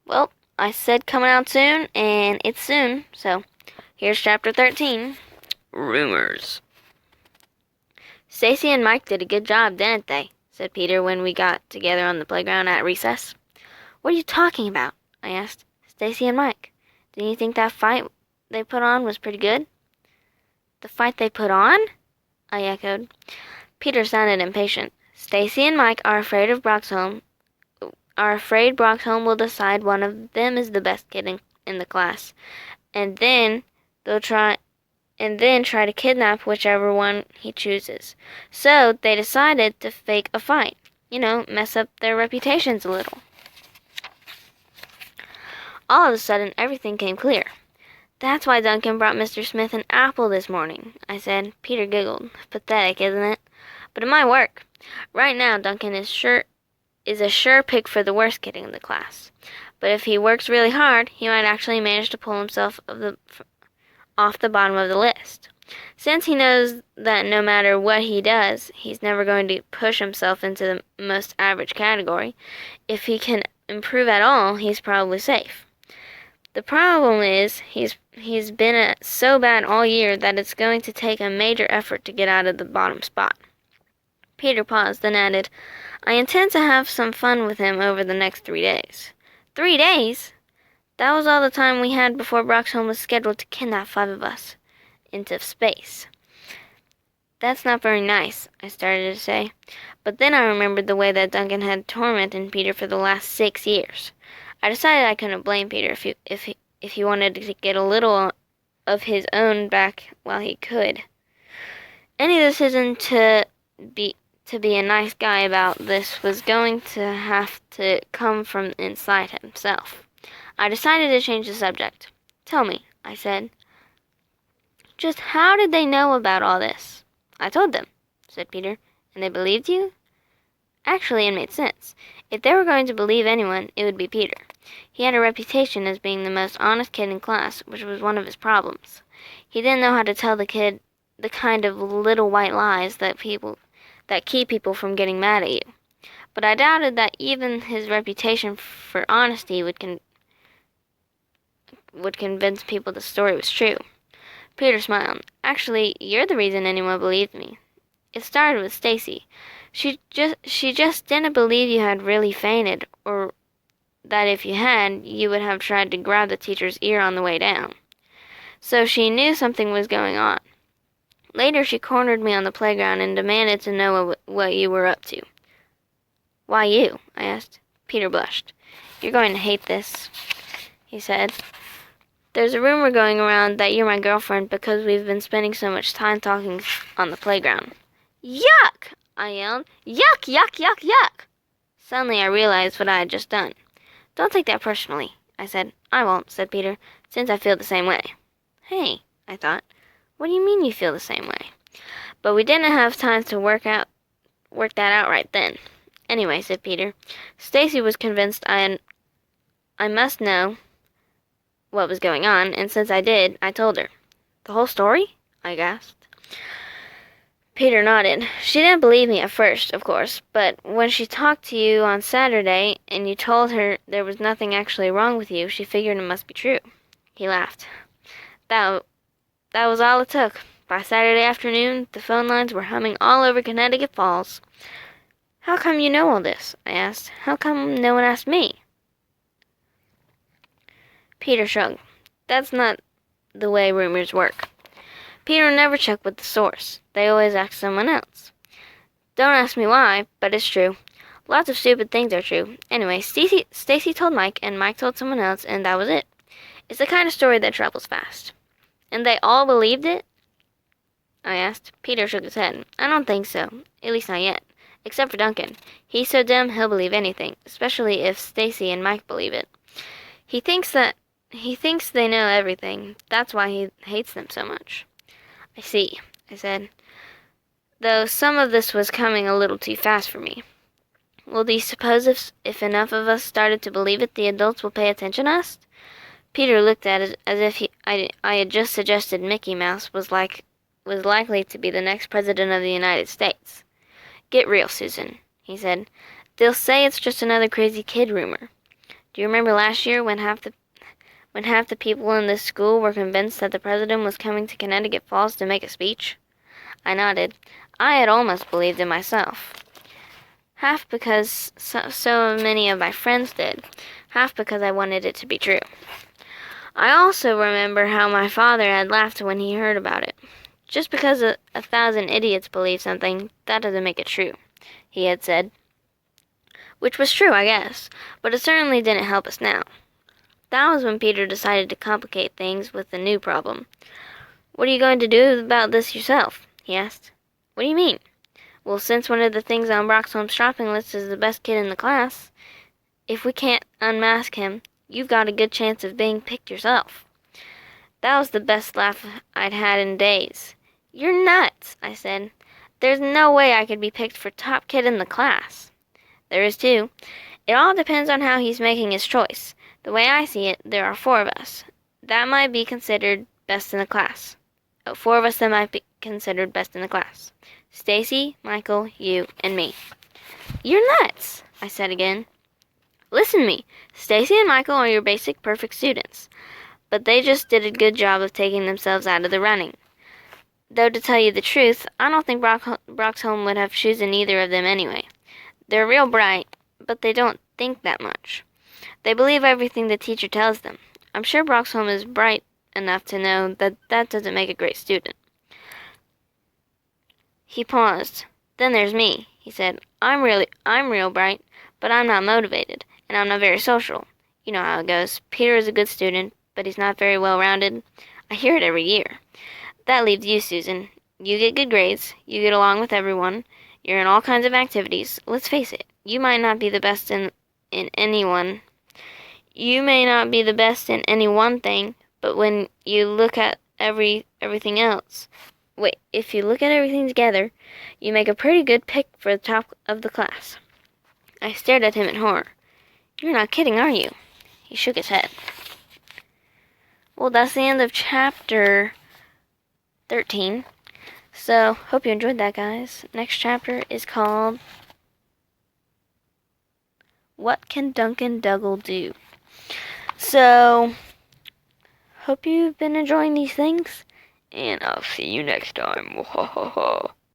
Well, I said coming out soon, and it's soon, so here's chapter 13. Rumors. Stacy and Mike did a good job, didn't they? Said Peter when we got together on the playground at recess. What are you talking about? I asked. Stacy and Mike. Didn't you think that fight they put on was pretty good? The fight they put on? I echoed. Peter sounded impatient. Stacy and Mike are afraid Brock's home will decide one of them is the best kid in the class, and then they'll try to kidnap whichever one he chooses. So they decided to fake a fight. Mess up their reputations a little. All of a sudden, everything came clear. That's why Duncan brought Mr. Smith an apple this morning, I said. Peter giggled. Pathetic, isn't it? But it might work. Right now, Duncan is a sure pick for the worst kid in the class. But if he works really hard, he might actually manage to pull himself off the bottom of the list. Since he knows that no matter what he does, he's never going to push himself into the most average category, if he can improve at all, he's probably safe. The problem is, he's been so bad all year that it's going to take a major effort to get out of the bottom spot. Peter paused, then added, I intend to have some fun with him over the next 3 days. 3 days? That was all the time we had before Brock's home was scheduled to kidnap 5 of us into space. That's not very nice, I started to say. But then I remembered the way that Duncan had tormented Peter for the last 6 years. I decided I couldn't blame Peter if he wanted to get a little of his own back while he could. Any decision to be a nice guy about this was going to have to come from inside himself. I decided to change the subject. Tell me, I said. Just how did they know about all this? I told them, said Peter. And they believed you? Actually, it made sense. If they were going to believe anyone, it would be Peter. He had a reputation as being the most honest kid in class, which was one of his problems. He didn't know how to tell the kind of little white lies that keep people from getting mad at you. But I doubted that even his reputation for honesty would convince people the story was true. Peter smiled. Actually, you're the reason anyone believed me. It started with Stacy. She just didn't believe you had really fainted, or that if you had, you would have tried to grab the teacher's ear on the way down. So she knew something was going on. Later, she cornered me on the playground and demanded to know what you were up to. Why you? I asked. Peter blushed. You're going to hate this, he said. There's a rumor going around that you're my girlfriend because we've been spending so much time talking on the playground. Yuck! I yelled. Yuck, yuck, yuck, yuck! Suddenly I realized what I had just done. Don't take that personally, I said. I won't, said Peter, since I feel the same way. Hey, I thought. What do you mean you feel the same way? But we didn't have time to work that out right then. Anyway, said Peter, Stacy was convinced I must know what was going on, and since I did, I told her. The whole story? I gasped. Peter nodded. She didn't believe me at first, of course, but when she talked to you on Saturday and you told her there was nothing actually wrong with you, she figured it must be true. He laughed. That was all it took. By Saturday afternoon, the phone lines were humming all over Connecticut Falls. How come you know all this? I asked. How come no one asked me? Peter shrugged. That's not the way rumors work. Peter never checked with the source. They always ask someone else. Don't ask me why, but it's true. Lots of stupid things are true. Anyway, Stacy told Mike, and Mike told someone else, and that was it. It's the kind of story that travels fast. And they all believed it? I asked. Peter shook his head. I don't think so. At least not yet. Except for Duncan. He's so dumb he'll believe anything, especially if Stacy and Mike believe it. He thinks they know everything. That's why he hates them so much. I see, I said, though some of this was coming a little too fast for me. Well, do you suppose if enough of us started to believe it, the adults will pay attention to us? Peter looked at it as if I had just suggested Mickey Mouse was likely to be the next president of the United States. Get real, Susan, he said. They'll say it's just another crazy kid rumor. Do you remember last year when half the people in this school were convinced that the president was coming to Connecticut Falls to make a speech? I nodded. I had almost believed it myself. Half because so many of my friends did, half because I wanted it to be true. I also remember how my father had laughed when he heard about it. Just because a thousand idiots believe something, that doesn't make it true, he had said. Which was true, I guess, but it certainly didn't help us now. That was when Peter decided to complicate things with a new problem. What are you going to do about this yourself? He asked. What do you mean? Well, since one of the things on Brock's home shopping list is the best kid in the class, if we can't unmask him, you've got a good chance of being picked yourself. That was the best laugh I'd had in days. You're nuts, I said. There's no way I could be picked for top kid in the class. There is too. It all depends on how he's making his choice. The way I see it, there are 4 of us. That might be considered best in the class. 4 of us that might be considered best in the class. Stacy, Michael, you, and me. You're nuts, I said again. Listen to me. Stacy and Michael are your basic perfect students, but they just did a good job of taking themselves out of the running. Though to tell you the truth, I don't think Brock's home would have chosen either of them anyway. They're real bright, but they don't think that much. They believe everything the teacher tells them. I'm sure Brock's home is bright enough to know that that doesn't make a great student. He paused. Then there's me, he said. I'm real bright, but I'm not motivated, and I'm not very social. You know how it goes. Peter is a good student, but he's not very well-rounded. I hear it every year. That leaves you, Susan. You get good grades, you get along with everyone, you're in all kinds of activities. Let's face it, you might not be the best in anyone. You may not be the best in any one thing, but when you look at everything else, if you look at everything together, you make a pretty good pick for the top of the class. I stared at him in horror. You're not kidding, are you? He shook his head. Well, that's the end of chapter 13. So, hope you enjoyed that, guys. Next chapter is called What Can Duncan Dougal Do? So, hope you've been enjoying these things, and I'll see you next time.